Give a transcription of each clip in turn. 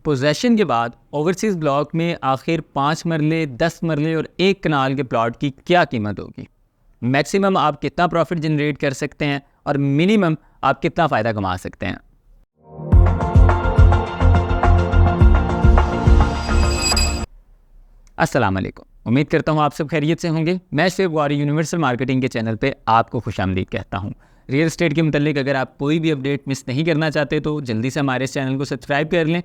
Possession के बाद overseas block में आखिर 5 मरले, 10 मरले और 1 कनाल के प्लॉट की क्या कीमत होगी, मैक्सिमम आप कितना प्रॉफिट जनरेट कर सकते हैं और मिनिमम आप कितना फ़ायदा कमा सकते हैं। अस्सलाम वालेकुम, उम्मीद करता हूँ आप सब खैरियत से होंगे। मैं शुएब गौहरी यूनिवर्सल मार्केटिंग के चैनल पे आपको खुशामदीद कहता हूँ। रियल एस्टेट के मुतालिक अगर आप कोई भी अपडेट मिस नहीं करना चाहते तो जल्दी से हमारे इस चैनल को सब्सक्राइब कर लें।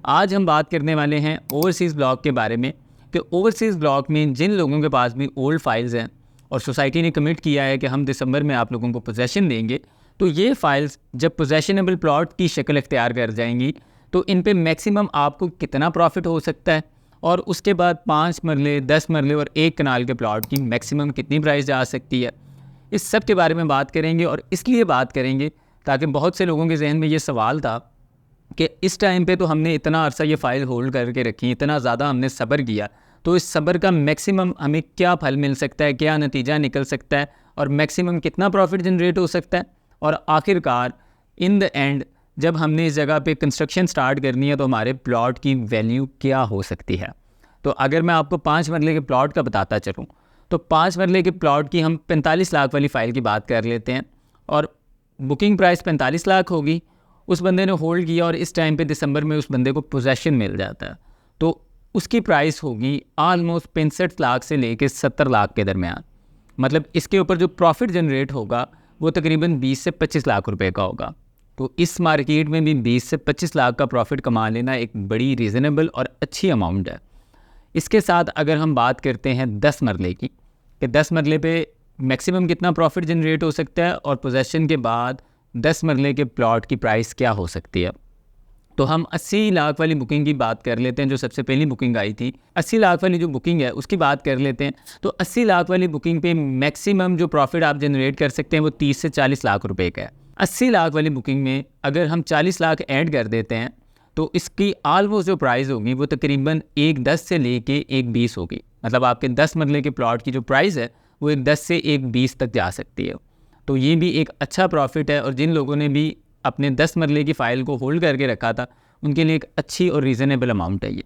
आज हम बात करने वाले हैं ओवरसीज़ ब्लॉक के बारे में कि ओवरसीज़ ब्लॉक में जिन लोगों के पास भी ओल्ड फाइल्स हैं और सोसाइटी ने कमिट किया है कि हम दिसंबर में आप लोगों को पोजेसन देंगे, तो ये फ़ाइल्स जब पोजेशनेबल प्लॉट की शक्ल इख्तियार कर जाएंगी तो इन पे मैक्सिमम आपको कितना प्रॉफिट हो सकता है और उसके बाद 5 मरले, 10 मरले और 1 कनाल के प्लॉट की मैक्सिमम कितनी प्राइस जा सकती है, इस सब के बारे में बात करेंगे। और इसलिए बात करेंगे ताकि बहुत से लोगों के जहन में ये सवाल था कि इस टाइम पे तो हमने इतना अरसा ये फ़ाइल होल्ड करके रखी, इतना ज़्यादा हमने सब्र किया, तो इस सब्र का मैक्सिमम हमें क्या फल मिल सकता है, क्या नतीजा निकल सकता है और मैक्सिमम कितना प्रॉफिट जनरेट हो सकता है। और आखिरकार इन द एंड जब हमने इस जगह पे कंस्ट्रक्शन स्टार्ट करनी है तो हमारे प्लॉट की वैल्यू क्या हो सकती है। तो अगर मैं आपको 5 मरले के प्लॉट का बताता चलूँ तो 5 मरले के प्लॉट की हम 45 लाख वाली फ़ाइल की बात कर लेते हैं और बुकिंग प्राइस 45 लाख होगी। उस बंदे ने होल्ड किया और इस टाइम पे दिसंबर में उस बंदे को पोजेसन मिल जाता है तो उसकी प्राइस होगी आलमोस्ट 65 लाख से लेके 70 लाख के दरमियान। मतलब इसके ऊपर जो प्रॉफिट जनरेट होगा वो तकरीबन 20 से 25 लाख रुपए का होगा। तो इस मार्केट में भी 20 से 25 लाख का प्रॉफिट कमा लेना एक बड़ी रीज़नेबल और अच्छी अमाउंट है। इसके साथ अगर हम बात करते हैं 10 मरले की कि 10 मरले पे मैक्सिमम कितना प्रॉफिट जनरेट हो सकता है और पोजेसन के बाद 10 मरले के प्लॉट की प्राइस क्या हो सकती है, तो हम 80 लाख वाली बुकिंग की बात कर लेते हैं। जो सबसे पहली बुकिंग आई थी 80 लाख वाली जो बुकिंग है उसकी बात कर लेते हैं। तो 80 लाख वाली बुकिंग पे मैक्सिमम जो प्रॉफिट आप जनरेट कर सकते हैं वो 30 से 40 लाख रुपए का है। 80 लाख वाली बुकिंग में अगर हम 40 लाख ऐड कर देते हैं तो इसकी ऑलमोस्ट जो प्राइस होगी वो तकरीबन 1.10 से लेके 1.20 होगी। मतलब आपके 10 मरले के प्लॉट की जो प्राइस है वो 1.10 से 1.20 तक जा सकती है। तो ये भी एक अच्छा प्रॉफिट है और जिन लोगों ने भी अपने 10 मरले की फ़ाइल को होल्ड करके रखा था उनके लिए एक अच्छी और रीज़नेबल अमाउंट है ये।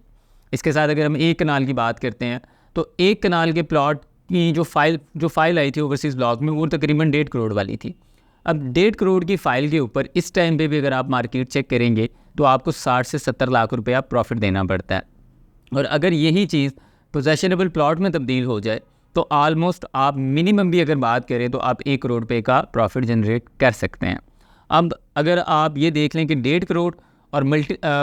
इसके साथ अगर हम 1 कनाल की बात करते हैं तो 1 कनाल के प्लॉट की जो फ़ाइल आई थी ओवरसीज़ ब्लॉक में वो तकरीबन 1.5 करोड़ वाली थी। अब 1.5 करोड़ की फ़ाइल के ऊपर इस टाइम पे भी अगर आप मार्केट चेक करेंगे तो आपको 60 से 70 लाख रुपया प्रॉफिट देना पड़ता है। और अगर यही चीज़ पोजेशनेबल प्लॉट में तब्दील हो जाए तो आलमोस्ट आप मिनिमम भी अगर बात करें तो आप 1 करोड़ रुपये का प्रॉफिट जनरेट कर सकते हैं। अब अगर आप ये देख लें कि 1.5 करोड़ और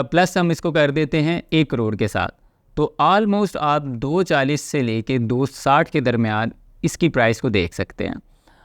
प्लस हम इसको कर देते हैं 1 करोड़ के साथ, तो आलमोस्ट आप 240 से लेके 260 के दरमियान इसकी प्राइस को देख सकते हैं।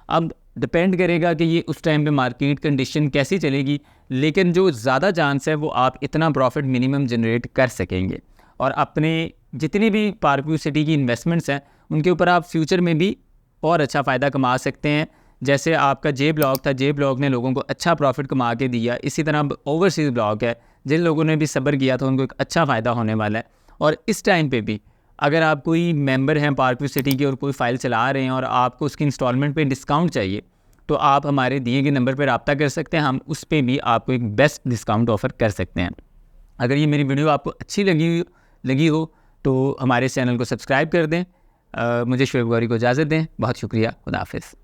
अब डिपेंड करेगा कि ये उस टाइम पे मार्केट कंडीशन कैसी चलेगी, लेकिन जो ज़्यादा चांस है वो आप इतना प्रॉफिट मिनिमम जनरेट कर सकेंगे और अपने जितनी भी पार्कव्यू सिटी की इन्वेस्टमेंट्स हैं उनके ऊपर आप फ्यूचर में भी और अच्छा फ़ायदा कमा सकते हैं। जैसे आपका जे ब्लॉक था, जे ब्लॉक ने लोगों को अच्छा प्रॉफिट कमा के दिया, इसी तरह ओवरसीज़ ब्लॉक है, जिन लोगों ने भी सब्र किया था उनको एक अच्छा फ़ायदा होने वाला है। और इस टाइम पे भी अगर आप कोई मेंबर हैं पार्कव्यू सिटी की और कोई फ़ाइल चला रहे हैं और आपको उसकी इंस्टॉलमेंट पे डिस्काउंट चाहिए तो आप हमारे दिए गए नंबर पर रब्ता कर सकते हैं, हम उस पर भी आपको एक बेस्ट डिस्काउंट ऑफ़र कर सकते हैं। अगर ये मेरी वीडियो आपको अच्छी लगी हो तो हमारे चैनल को सब्सक्राइब कर दें। मुझे शुएब गौहरी को इजाज़त दें। बहुत शुक्रिया। खुदा हाफ़िज़।